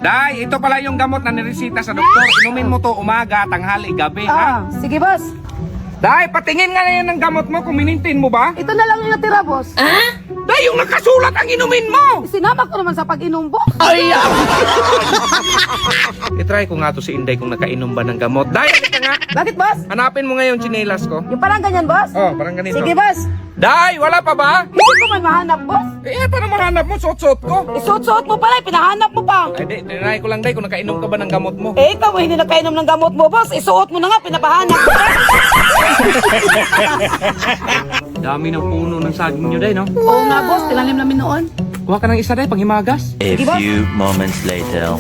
Day, ito pala yung gamot na niresita sa doktor. Inumin mo to umaga, tanghali, gabi, ha? Sige, boss. Day, patingin nga na yan ng gamot mo kung minintin mo ba? Ito na lang yung natira, boss. Day, yung nakasulat ang inumin mo! Sinama ko naman sa pag-inom, boss. I-try ko nga to si Inday kung nakainom ba ng gamot. Day, halika nga! Bakit, boss? Hanapin mo ngayon chinelas ko. Yung parang ganyan, boss? Oh, parang ganito. Sige, boss. Day, wala pa ba? Hindi ko man mahanap, boss. Eh, paano mahanap mo? Suot-suot ko. Isuot-suot mo pala, pinahanap mo pa. Ay, di, tinry ko lang, Day, kung nakainom ka ba ng gamot mo. Eh, ikaw hindi nakainom ng gamot mo, boss. Isuot mo na nga, pinapahanap mo. Dami ng puno ng saging nyo, Day, no? Oo nga, boss. Tinanim namin noon. Kuha ka ng isa, Day, panghimagas. A Sige, boss. few moments later.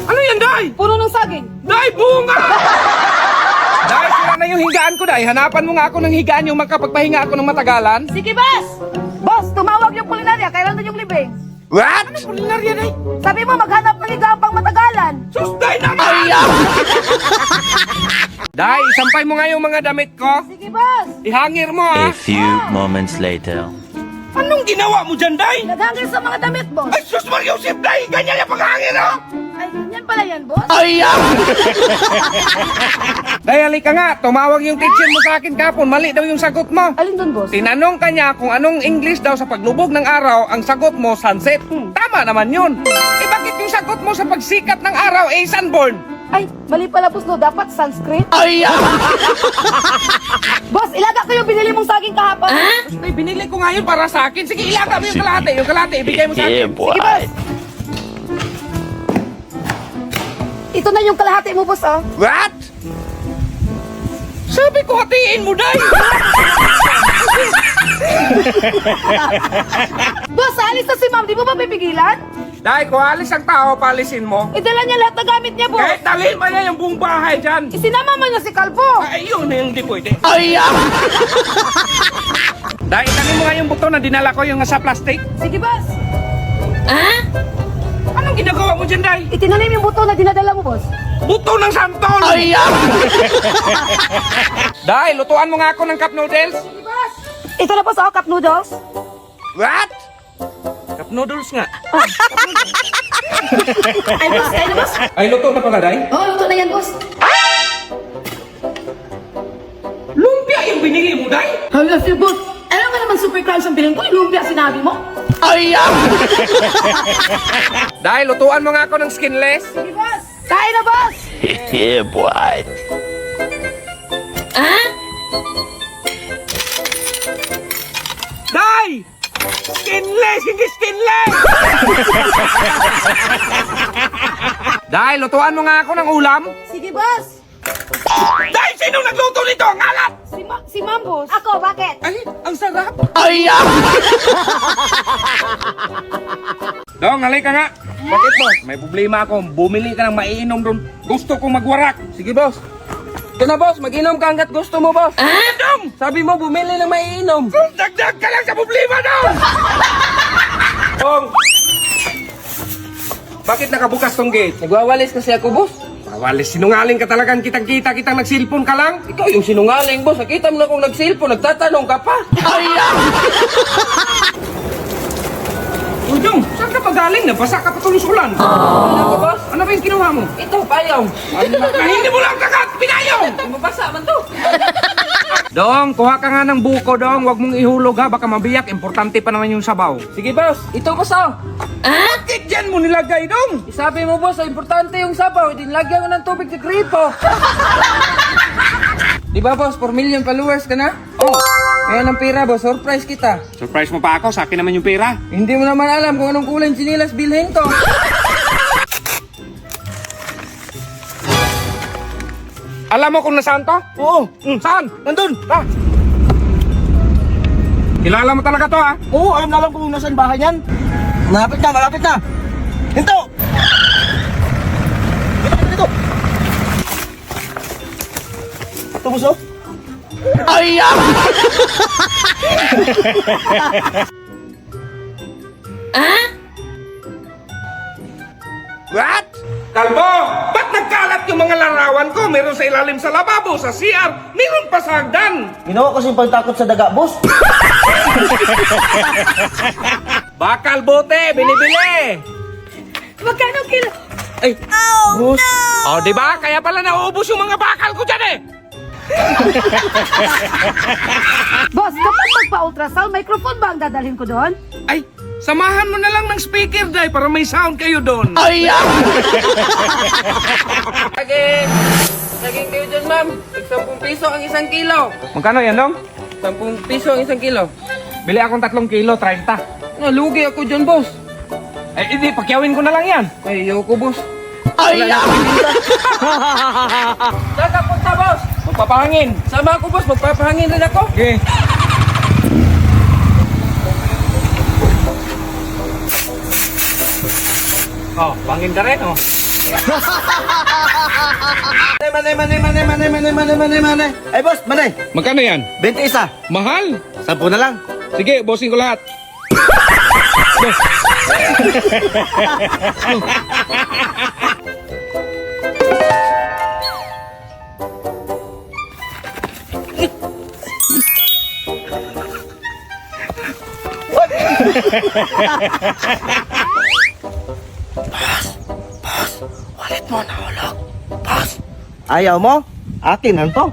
Ano yan, Day? Puno ng saging. Day, bunga! Day, sila na yung higaan ko, Day. Hanapan mo nga ako ng higaan yung makapagpahinga ako ng matagalan. Sige, boss. Boss, tumawag yung kulinarya. Kailan doon yung libing? What? Ano kulinarya, Day? Sabi mo, maghanap ng higaan pang matagalan. Sus, Day naman! Day, isampay mo nga yung mga damit ko. Sige, boss. Ihangir mo, A ha? few moments later. Anong ginawa mo dyan, Day? Naghangil sa mga damit, boss. Ay, sus, Mariusip, Day! Ganyan yung paghangir, oh! Ay, yan pala yan, boss. Day, halika nga. Tumawag yung teacher mo sa akin kapon. Mali daw yung sagot mo. Alin doon, boss? Tinanong ka niya kung anong English daw sa paglubog ng araw, ang sagot mo, sunset. Tama naman yun. Eh bakit yung sagot mo sa pagsikat ng araw, eh, sunburn? Ay, mali pala, boss, no. Dapat Sanskrit. Boss, ilaga ko yung binili mong saging kahapon. Ay, binili ko nga yun para sa akin. Sige, ilaga mo yung kalahati. Yung kalahati, ibigay mo sa akin. Sige, boss. Ito na yung kalahati mo, boss, oh. What? Sabi ko, hatiin mo, Day. Boss, alis na si ma'am. Di mo ba pipigilan? Day, kung alis ang tao, palisin mo. Idala niya lahat ng gamit niya, boss. Kahit dalhin pa niya yung buong bahay dyan. Isinama mo niya si Kalbo. Ay, yun yung hindi pwede. Day, itanin mo nga yung buto na dinala ko yung sa plastic. Sige, boss. Anong ginagawa mo dyan, Day? Itinanim yung buto na dinadala mo, boss. Buto ng santol! Day, lutuan mo nga ako ng cup noodles. Sige, boss. Ito na, boss, oh, cup noodles. What? Cup noodles nga. Ay, boss, kayo na, boss. Ay, luto na pala, Day. Oh, luto na yan, boss. Lumpia yung binili mo, Day? Hala, si boss. Alam nga naman super crunch ang bilhin ko. Yung lumpia sinabi mo. Day, lutuan mo nga ako ng skinless. Sige, boss. Kain na, boss. Yeah, boy. Day! Skinless, hindi skinless! Day, lutuan mo nga ako ng ulam. Sige, boss. Day, sino nagluto nito? Ang alat! Si ma'am, boss. Ako, bakit? Ay, ang sarap. Dong, halika nga. Bakit, boss? May problema ako. Bumili ka ng maiinom doon. Gusto kong magwarak. Sige, boss. Ito na, boss. Mag-inom ka hanggat gusto mo, boss. Dong! Sabi mo, bumili ng maiinom. Dagdag ka lang sa problema, Dong! Dong! Bakit nakabukas tong gate? Nagwawalis kasi ako, boss. Mawalis, sinungaling ka talagang kitang-kita kitang nagsilpon ka lang. Ikaw yung sinungaling, boss. Nakita mo na kung nag-cellphone, nagtatanong ka pa. Uy, Dong, saan ka pa galing? Nabasa ka pa tulusulan. Ano ako, boss? Ano ba yung kinuha mo? Ito, payong. Hindi mo lang kagat, pinayong! Mabasa man to. Dong, kuha ka nga ng buko, Dong. Huwag mong ihulog, ha. Baka mabiyak. Importante pa naman yung sabaw. Sige, boss. Ito, boss, oh. Bakit dyan mo nilagay, Dong? Isabi mo, boss, importante yung sabaw. Dinlagyan ko ng tubig sa gripo. Di ba, boss? 4 million followers ka na? Oh, Ngayon ang pera, boss. Surprise kita. surprise mo pa ako. Sa akin naman yung pera. Hindi mo naman alam kung anong kulay ng sinilas bilhin ko. Alam mo kung nasaan to? Oo. Saan? Nandun. Ah. Kilala mo talaga to, ha? Oo, alam na alam kung nasaan bahay niyan. Malapit na, malapit na. Hinto! Dito! Ito, boss, oh. What? Kalbo! Ba't nagkalat yung mga larawan ko? Meron sa ilalim sa lababo, sa CR, meron pa sa hagdan. Ginawa ko yung pagtakot sa daga, boss. Bakal bote, binibili. magkano kilo? Ay, Boss, oh, di ba? Kaya pala nauubos yung mga bakal ko dyan eh. Boss, kapag magpa-ultrasound, microphone ba ang dadalhin ko doon? Ay, samahan mo na lang ng speaker, Day, para may sound kayo doon. ay, Saging kayo dyan, ma'am. 10 piso ang 1 kilo. Magkano yan, Dong? 10 piso ang 1 kilo. Bili akong 3 kilo, 30. Nalugi ako dyan, boss. Ay, hindi, pakyawin ko na lang yan. Ay, ayoko, boss. ay, Saan ka punta, boss? Magpapahangin. Sama ako, boss. Magpapahangin rin ako. Okay. Oh, pangin ka rin, oh. Manay. Ay, boss, manay. Magkano yan? 21. Mahal. 10 na lang. Sige, bossing ko lahat. Ayaw mo? Akin lang to.